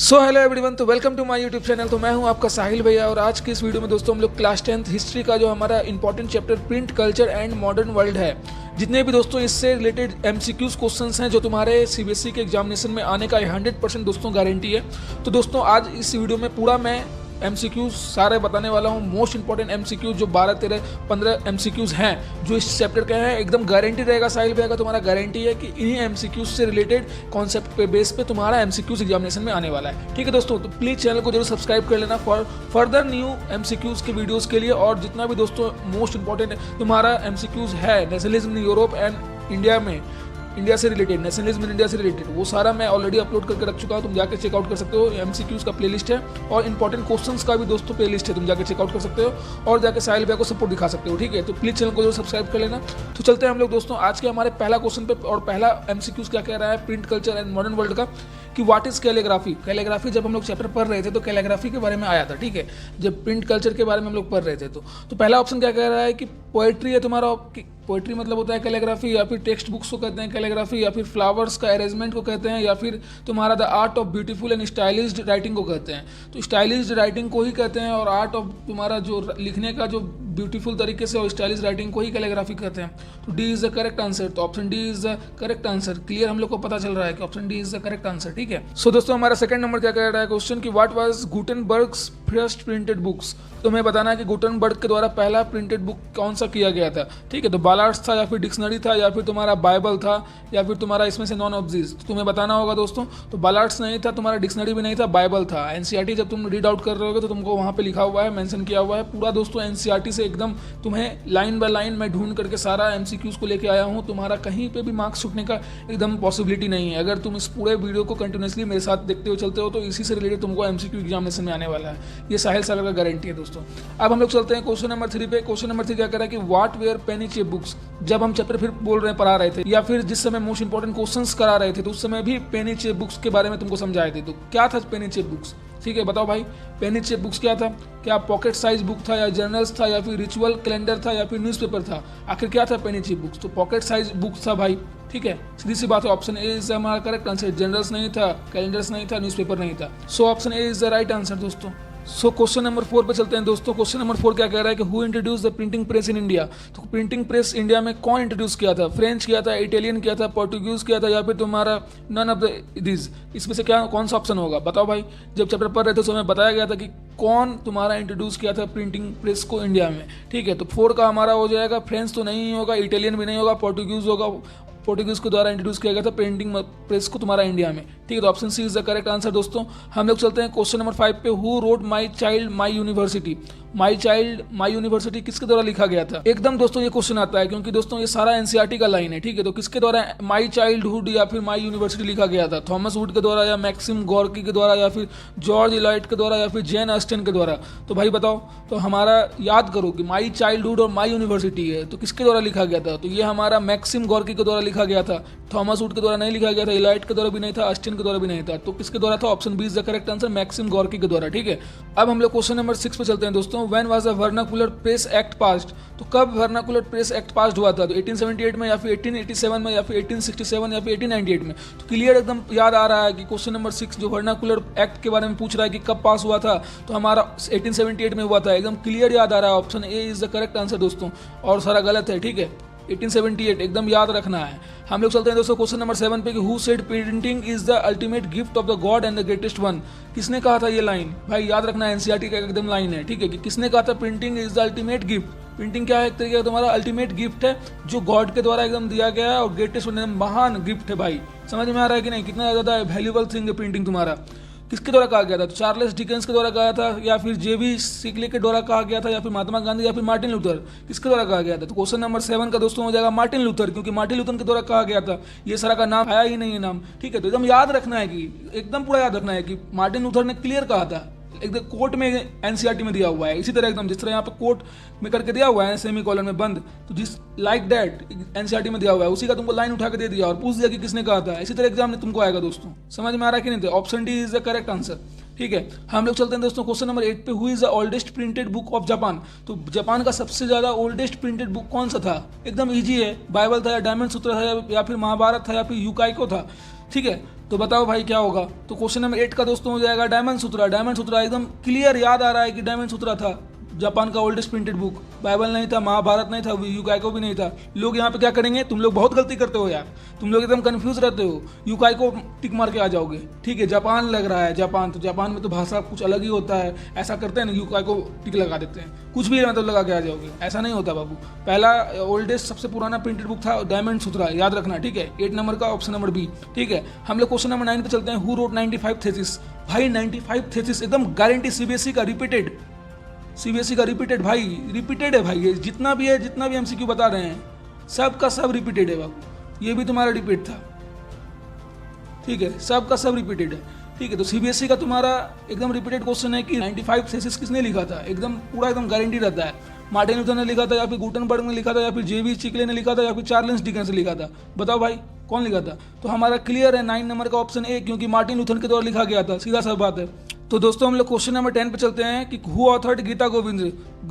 सो hello everyone, तो welcome to my YouTube channel. तो मैं हूं आपका साहिल भैया और आज की इस वीडियो में दोस्तों हम लोग क्लास 10th हिस्ट्री का जो हमारा important chapter print culture and modern world है, जितने भी दोस्तों इससे रिलेटेड एमसीक्यूज क्वेश्चंस हैं जो तुम्हारे सीबीएसई के एग्जामिनेशन में आने का 100% दोस्तों गारंटी है। तो दोस्तों आज इस वीडियो में पूरा मैं एमसीक्यूज सारे बताने वाला हूँ। मोस्ट इंपॉर्टेंट एमसीक्यूज जो 12, 13, 15 एमसीक्यूज हैं जो इस चैप्टर के हैं, एकदम गारंटी रहेगा साहिल भैया का। तुम्हारा गारंटी है कि इन्हीं एमसीक्यूज से रिलेटेड कॉन्सेप्ट पे बेस पे तुम्हारा एमसीक्यूज एग्जामिनेशन में आने वाला है। ठीक है दोस्तों, तो प्लीज़ चैनल को जरूर सब्सक्राइब कर लेना फॉर फर्दर न्यू एमसीक्यूज के वीडियोज़ के लिए। और जितना भी दोस्तों मोस्ट इंपॉर्टेंट तुम्हारा एमसीक्यूज है nationalism in Europe and India में, इंडिया से रिलेटेड, नेशनलिज्म इन इंडिया से रिलेटेड, वो सारा मैं ऑलरेडी अपलोड करके रख चुका हूँ। तुम जाके चेकआउट कर सकते हो। एमसीक्यूज का प्लेलिस्ट है और इंपॉर्टेंट क्वेश्चंस का भी दोस्तों प्लेलिस्ट है, तुम जाके चेकआउट कर सकते हो और जाके साहिल भैया को सपोर्ट दिखा सकते हो। ठीक है, तो प्लीज चैनल को जरूर सब्सक्राइब कर लेना। तो चलते हैं हम लोग दोस्तों आज के हमारे पहला क्वेश्चन पे। और पहला एमसीक्यूज क्या कह रहा है print culture and modern world का, कि व्हाट इज कैलीग्राफी। कैलीग्राफी जब हम लोग चैप्टर पढ़ रहे थे तो कैलीग्राफी के बारे में आया था। ठीक है, जब प्रिंट कल्चर के बारे में हम लोग पढ़ रहे थे तो पहला ऑप्शन क्या कह रहा है कि पोएट्री है तुम्हारा। पोएट्री मतलब होता है कैलीग्राफी, या फिर टेक्स्ट बुक्स को कहते हैं कैलीग्राफी, या फिर फ्लावर्स का अरेंजमेंट को कहते हैं, या फिर तुम्हारा the art of beautiful and stylished writing को कहते हैं। तो स्टाइलिश्ड राइटिंग को ही कहते हैं और आर्ट ऑफ तुम्हारा जो लिखने का जो ब्यूटीफुल तरीके से और स्टाइलिश राइटिंग को ही कैलीग्राफी कहते हैं। तो D is the correct answer. तो option D is the correct answer. Clear, हम लोग को पता चल रहा है कि option D is the correct answer. ठीक है, सो दोस्तों हमारा सेकंड नंबर क्या कह रहा है क्वेश्चन, कि what was Gutenberg's first printed books. तो हमें बताना है कि गुटेनबर्ग के द्वारा पहला प्रिंटेड बुक कौन सा किया गया था। ठीक है, तो बालार्ड्स था, या फिर डिक्शनरी था, या फिर तुम्हारा बाइबल था, या फिर तुम्हारा इसमें से नॉन ऑफ दिस। तो तुम्हें बताना होगा दोस्तों। तो बालार्ड्स नहीं था, तुम्हारा डिक्शनरी भी नहीं था, बाइबल था। एनसीईआरटी जब तुम रीड आउट कर रहे होगे तो तुमको वहाँ पे लिखा हुआ है, मेंशन किया हुआ है पूरा दोस्तों। एनसीईआरटी से एकदम तुम्हें लाइन बाय लाइन मैं ढूंढ करके सारा एमसीक्यूज को लेके आया हूँ। तुम्हारा कहीं पे भी मार्क्स छूटने का एकदम पॉसिबिलिटी नहीं है। अगर तुम इस पूरे वीडियो को कंटिन्यूसली मेरे साथ देखते हुए चलते हो तो इसी से रिलेटेड तुमको एमसीक्यू एग्जामिनेशन में आने वाला है। ये साहिल सागर का गारंटी है दोस्तों। अब हम लोग चलते हैं क्वेश्चन नंबर 3 पे। क्वेश्चन नंबर 3 क्या कह रहा है कि what were penny cheap books. जब हम चैप्टर फिर बोल रहे हैं पढ़ा रहे थे, या फिर जिस समय मोस्ट इंपॉर्टेंट क्वेश्चंस करा रहे थे, तो उस समय भी पेनी चेप बुक्स के बारे में तुमको समझाए थे। तो क्या था पेनी चेप बुक्स? ठीक है, बताओ भाई, पेनी चेप बुक्स क्या था? क्या पॉकेट साइज बुक था, या जर्नल्स था, या फिर रिचुअल कैलेंडर था, या फिर न्यूज़पेपर था? आखिर क्या था पेनी चेप बुक्स? तो पॉकेट साइज बुक्स था भाई। ठीक है, सीधी सी बात है, ऑप्शन ए इज हमारा करेक्ट आंसर। जर्नल्स नहीं था, कैलेंडर्स नहीं था, न्यूज़पेपर नहीं था। So option A is the right answer दोस्तों। सो क्वेश्चन नंबर 4 पे चलते हैं दोस्तों। क्वेश्चन नंबर 4 क्या कह रहा है कि who introduce the printing press in India. तो प्रिंटिंग प्रेस इंडिया में कौन इंट्रोड्यूस किया था? फ्रेंच किया था, इटालियन किया था, पोर्टुगीज किया था, या फिर तुम्हारा नन ऑफ द दिस। इसमें से क्या कौन सा ऑप्शन होगा बताओ भाई। जब चैप्टर पढ़ रहे थे तो हमें बताया गया था कि कौन तुम्हारा इंट्रोड्यूस किया था प्रिंटिंग प्रेस को इंडिया में। ठीक है, तो 4 का हमारा हो जाएगा फ्रेंच तो नहीं होगा, इटालियन भी नहीं होगा, पोर्टुगीज होगा। पोर्टुगीज के द्वारा इंट्रोड्यूस किया गया था प्रिंटिंग प्रेस को तुम्हारा इंडिया में। ठीक है, तो option C is the correct answer दोस्तों। हम लोग चलते हैं क्वेश्चन नंबर 5 पे। Who wrote my child my university. My child my university किसके द्वारा लिखा गया था? एकदम दोस्तों ये क्वेश्चन आता है क्योंकि दोस्तों ये सारा एनसीईआरटी का लाइन है। ठीक है, तो किसके द्वारा माई चाइल्डहुड या फिर माई यूनिवर्सिटी लिखा गया था? थॉमस वुड के द्वारा, या मैक्सिम गॉर्की के द्वारा, या फिर जॉर्ज इलाइट के द्वारा, या फिर जेन ऑस्टिन के द्वारा? तो भाई बताओ, तो हमारा याद करो कि माई चाइल्डहुड और माई यूनिवर्सिटी है, तो किसके द्वारा लिखा गया था? तो ये हमारा मैक्सिम गॉर्की के द्वारा लिखा गया था। थॉमस वुड के द्वारा नहीं लिखा गया था, इलाइट के द्वारा भी नहीं था, ऑस्टिन के द्वारा भी नहीं था। तो किसके द्वारा था? Option B is the correct answer, Maxim Gorky के द्वारा। ठीक है, अब हम लोग क्वेश्चन नंबर 6 पे चलते हैं दोस्तों। When was the vernacular press act passed. तो कब वर्नाकुलर प्रेस एक्ट पास्ड हुआ था? तो 1878 में, या फिर 1887 में, या फिर 1867, या फिर 1898 में? तो क्लियर एकदम याद आ रहा है कि क्वेश्चन नंबर 6 जो वर्नाकुलर एक्ट के बारे में पूछ रहा है कि कब पास हुआ था, तो हमारा 1878 में हुआ था। एकदम क्लियर याद आ रहा है, option A is the correct answer दोस्तों। और सारा गलत है। ठीक है, 1878 एकदम याद रखना है। हम लोग चलते हैं दोस्तों क्वेश्चन नंबर 7 पे कि who said printing is the ultimate gift of the God and the greatest one. किसने कहा था ये लाइन? भाई याद रखना है, एनसीईआरटी का एकदम लाइन है। ठीक है, कि किसने कहा था printing is the ultimate gift. Printing क्या है? एक तरीके का तुम्हारा अल्टीमेट गिफ्ट है जो गॉड के द्वारा एकदम दिया गया है, और ग्रेटेस्ट वन एकदम महान गिफ्ट है। भाई समझ में आ रहा है कि नहीं? कितना ज़्यादा वैल्यूबल थिंग है प्रिंटिंग तुम्हारा। किसके द्वारा कहा गया था? तो चार्ल्स डिकेंस के द्वारा कहा था, या फिर जेबी सिकले के द्वारा कहा गया था, या फिर महात्मा गांधी, या फिर मार्टिन लूथर? किसके द्वारा कहा गया था? तो क्वेश्चन नंबर 7 का दोस्तों हो जाएगा मार्टिन लूथर, क्योंकि मार्टिन लूथर के द्वारा कहा गया था। ये सारा का नाम आया ही नहीं है नाम। ठीक है, तो एकदम याद रखना है कि एकदम पूरा याद रखना है कि मार्टिन लूथर ने क्लियर कहा था। एकदम कोर्ट में एनसीईआरटी में दिया हुआ है। इसी तरह एकदम जिस तरह यहाँ पे कोर्ट में करके दिया हुआ है सेमी कॉलन में बंद, तो जिस लाइक दैट एनसीईआरटी में दिया हुआ है उसी का तुमको लाइन उठा के दे दिया और पूछ दिया कि किसने कहा था। इसी तरह एग्जाम में तुमको आएगा दोस्तों। समझ में आ रहा है कि नहीं? Option D is the correct answer. ठीक है, हम लोग चलते हैं दोस्तों क्वेश्चन नंबर 8 पे। Who is the oldest printed book of Japan. तो जापान का सबसे ज्यादा ओल्डेस्ट प्रिंटेड बुक कौन सा था? एकदम इजी है, बाइबल था, या डायमंड सूत्र था, या फिर महाभारत था, या फिर यूकाइको था। ठीक है, तो बताओ भाई क्या होगा। तो क्वेश्चन नंबर 8 का दोस्तों हो जाएगा डायमंड सूत्रा। डायमंड सूत्रा एकदम क्लियर याद आ रहा है कि डायमंड सूत्रा था जापान का ओल्डेस्ट प्रिंटेड बुक। बाइबल नहीं था, महाभारत नहीं था, यूकाइको भी नहीं था। लोग यहाँ पे क्या करेंगे, तुम लोग बहुत गलती करते हो यार, तुम लोग एकदम कंफ्यूज रहते हो। यूकाइको टिक मार के आ जाओगे, ठीक है। जापान लग रहा है, जापान, तो जापान में तो भाषा कुछ अलग ही होता है, ऐसा करते हैं ना, यूकाइको टिक लगा देते हैं, कुछ भी मतलब लगा के आ जाओगे, ऐसा नहीं होता बाबू। पहला ओल्डेस्ट सबसे पुराना प्रिंटेड बुक था डायमंड सूत्रा, याद रखना, ठीक है। 8 नंबर का ऑप्शन नंबर बी, ठीक है। हम लोग क्वेश्चन नंबर 9 पे चलते हैं। Who wrote 95 thesis. भाई 95 थेसिस एकदम गारंटी, सीबीएसई का रिपीटेड, सीबीएसई का रिपीटेड भाई, रिपीटेड है भाई। ये जितना भी है, जितना भी एमसीक्यू बता रहे हैं सब का सब रिपीटेड है बाबू। ये भी तुम्हारा रिपीट था, ठीक है, सब का सब रिपीटेड है, ठीक है। तो सीबीएसई का तुम्हारा एकदम रिपीटेड क्वेश्चन है कि 95 थेसिस किसने लिखा था, एकदम पूरा एकदम गारंटी रहता है। मार्टिन लूथर ने लिखा था, या फिर गुटनबर्ग ने लिखा था, या फिर जेवी चिकले ने लिखा था, या फिर चार्ल्स डिकेंस ने लिखा था। बताओ भाई कौन लिखा था। तो हमारा क्लियर है 9 नंबर का ऑप्शन ए, क्योंकि मार्टिन लूथर के द्वारा लिखा गया था, सीधा सा बात है। तो दोस्तों हम लोग क्वेश्चन नंबर 10 पे चलते हैं कि हु ऑथर्ड गीता गोविंद।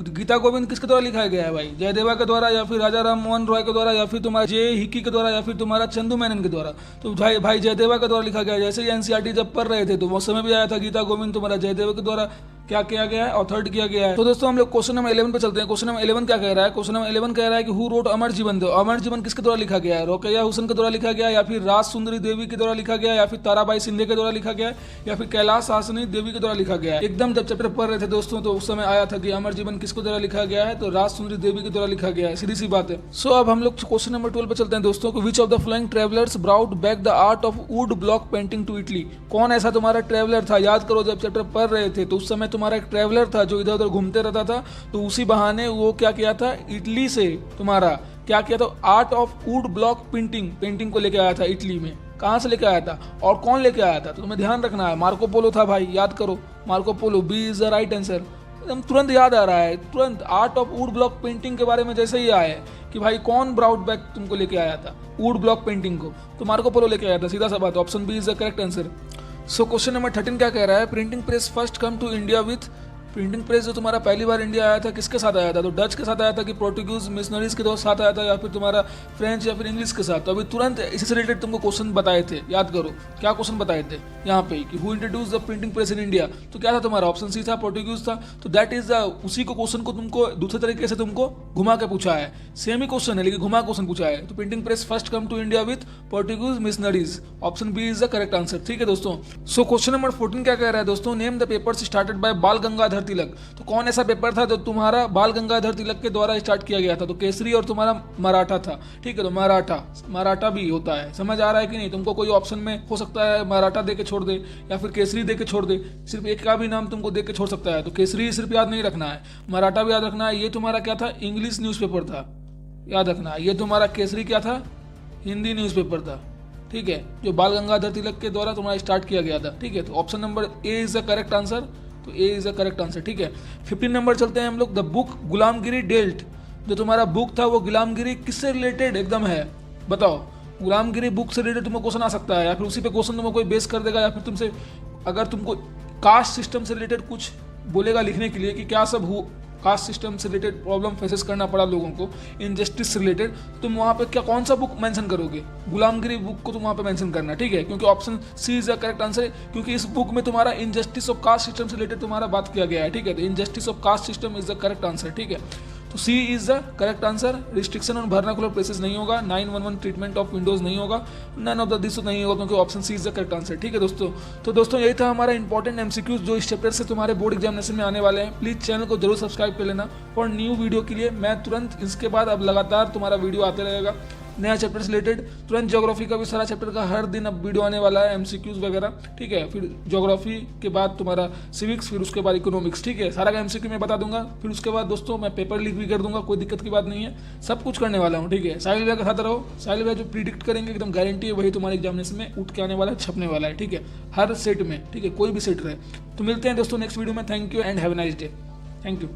गीता गोविंद किसके द्वारा लिखा गया है भाई, जयदेवा के द्वारा, या फिर राजा राम मोहन रॉय के द्वारा, या फिर तुम्हारा जे हिक्की के द्वारा, या फिर तुम्हारा चंदू मेनन के द्वारा। तो भाई जयदेवा के द्वारा लिखा गया है। जैसे ही एनसीईआरटी जब पढ़ रहे थे तो वो समय भी आया था गीता गोविंद तुम्हारा जयदेवा के द्वारा क्या किया गया है, ऑथर्ड किया गया है। तो दोस्तों हम लोग क्वेश्चन नंबर 11 पे चलते हैं। क्वेश्चन नंबर 11 क्या कह रहा है, क्वेश्चन नंबर 11 कह रहा है कि हु रोट अमर जीवन। अमर जीवन किसके द्वारा लिखा गया है, रोकेया हुसैन के द्वारा लिखा गया, या फिर राज सुंदरी देवी के द्वारा लिखा गया, या फिर ताराबाई सिंधे के द्वारा लिखा गया, या फिर कैलाश हासनी देवी के द्वारा लिखा गया है। एकदम जब चैप्टर पढ़ रहे थे दोस्तों तो उस समय आया था कि अमर जीवन किसके द्वारा लिखा गया है, तो राज सुंदरी देवी के द्वारा लिखा गया है, सीधी सी बात है। सो अब हम लोग क्वेश्चन नंबर 12 पे चलते हैं दोस्तों को। Which of the following travellers brought back the art of wood block painting to Italy. कौन ऐसा तुम्हारा ट्रेवलर था, याद करो जब चैप्टर पढ़ रहे थे तो उस समय तुम्हारा एक ट्रेवलर था जो इधर उधर घूमते रहता था, तो उसी बहाने वो क्या किया था, इटली से तुम्हारा क्या किया था, art of wood block painting को लेके आया था इटली में। कहाँ से लेके आया था और कौन लेके आया था, तो तुम्हें ध्यान रखना है, मार्को पोलो था भाई, याद करो Marco Polo, B is the right answer. एकदम तुरंत याद आ रहा है, तुरंत art of wood block painting के बारे में जैसे ही आया कि भाई कौन ब्राउट बैक तुमको लेके आया था वुड ब्लॉक पेंटिंग को, तो मार्को पोलो लेके आया था, सीधा सा बात, option B is the correct answer. So question number 13 क्या कह रहा है, printing press first come to India with. Printing press जो तुम्हारा पहली बार इंडिया आया था किसके साथ आया था, तो डच के साथ आया था कि पोर्टुगीज मिशनरीज के साथ आया था, या फिर तुम्हारा फ्रेंच या फिर इंग्लिश के साथ। तो अभी तुरंत इसी से रिलेटेड तुमको क्वेश्चन बताए थे, याद करो क्या क्वेश्चन बताए थे यहाँ पे कि who introduce the printing press in India, तो क्या था तुम्हारा ऑप्शन सी था, पोर्टुगीज था। तो दैट इज उसी को क्वेश्चन को तुमको दूसरे तरीके से तुमको घुमा के पूछा है, सेम ही क्वेश्चन है लेकिन घुमा क्वेश्चन पूछा है। तो printing press first come to India with Portuguese missionaries, option B is the correct answer, ठीक है दोस्तों। सो क्वेश्चन नंबर 14 क्या कह रहा है दोस्तों, name the papers started by बाल गंगाधर तिलक। तो कौन ऐसा पेपर था जो तुम्हारा बाल गंगाधर तिलक के द्वारा स्टार्ट किया गया था, तो केसरी और तुम्हारा मराठा था, ठीक है। तो मराठा भी होता है, समझ आ रहा है कि नहीं, तुमको कोई ऑप्शन में हो सकता है मराठा दे के छोड़ दे या फिर केसरी दे के छोड़ दे, सिर्फ एक का भी नाम तुमको दे के छोड़ सकता है। तो केसरी सिर्फ याद नहीं रखना है, मराठा भी याद रखना है। ये तुम्हारा क्या था, इंग्लिश न्यूज़पेपर था, याद रखना। ये तुम्हारा केसरी क्या था, हिंदी न्यूज़पेपर था, ठीक है, जो बाल गंगाधर तिलक के द्वारा तुम्हारा स्टार्ट किया गया था, ठीक है। तो option number A is the correct answer, तो ए इज द करेक्ट आंसर, ठीक है। 15 नंबर चलते हैं हम लोग, द बुक गुलामगिरी डेल्ट। जो तुम्हारा बुक था वो गुलामगिरी किससे रिलेटेड एकदम है, बताओ। गुलामगिरी बुक से रिलेटेड तुमको क्वेश्चन आ सकता है, या फिर उसी पे क्वेश्चन तुमको कोई बेस कर देगा, या फिर तुमसे अगर तुमको कास्ट सिस्टम से रिलेटेड कुछ बोलेगा लिखने के लिए कि क्या सब हो, कास्ट सिस्टम से रिलेटेड प्रॉब्लम फेसेस करना पड़ा लोगों को, इनजस्टिस से रिलेटेड, तुम वहाँ पे क्या कौन सा बुक मेंशन करोगे, गुलामगिरी बुक को तुम वहाँ पे मेंशन करना, ठीक है। क्योंकि option C is the correct answer, क्योंकि इस बुक में तुम्हारा इनजस्टिस ऑफ कास्ट सिस्टम से रिलेटेड तुम्हारा बात किया गया है, ठीक है। तो injustice of caste system is the correct answer, ठीक है। तो C is the correct answer. Restriction on vernacular places नहीं होगा, 911 ट्रीटमेंट ऑफ विंडोज नहीं होगा, नन ऑफ द दिस नहीं होगा, क्योंकि option C is the correct answer, ठीक है दोस्तों। तो दोस्तों यही था हमारा इंपॉर्टेंट एमसीक्यूज जो इस चैप्टर से तुम्हारे बोर्ड एग्जामिनेशन में आने वाले हैं। प्लीज चैनल को जरूर सब्सक्राइब कर लेना फॉर न्यू वीडियो के लिए। मैं तुरंत इसके बाद अब लगातार तुम्हारा वीडियो आते रहेगा नया चैप्टर से रिलेटेड। तुरंत ज्योग्राफी का भी सारा चैप्टर का हर दिन अब वीडियो आने वाला है, एमसीक्यूज वगैरह, ठीक है। फिर ज्योग्राफी के बाद तुम्हारा सिविक्स, फिर उसके बाद इकोनॉमिक्स, ठीक है। सारा का एमसीक्यू मैं बता दूंगा, फिर उसके बाद दोस्तों मैं पेपर लीक भी कर दूंगा, कोई दिक्कत की बात नहीं है, सब कुछ करने वाला हूँ, ठीक है। साहिल भैया के साथ रहो, साहिल भैया जो प्रिडिक्ट करेंगे एकदम गारंटी है वही तुम्हारे एग्जामिनेशन में उठ के आने वाला है, छपने वाला है, ठीक है, हर सेट में, ठीक है, कोई भी सेट रहे। तो मिलते हैं दोस्तों नेक्स्ट वीडियो में। Thank you and have a nice day, thank you.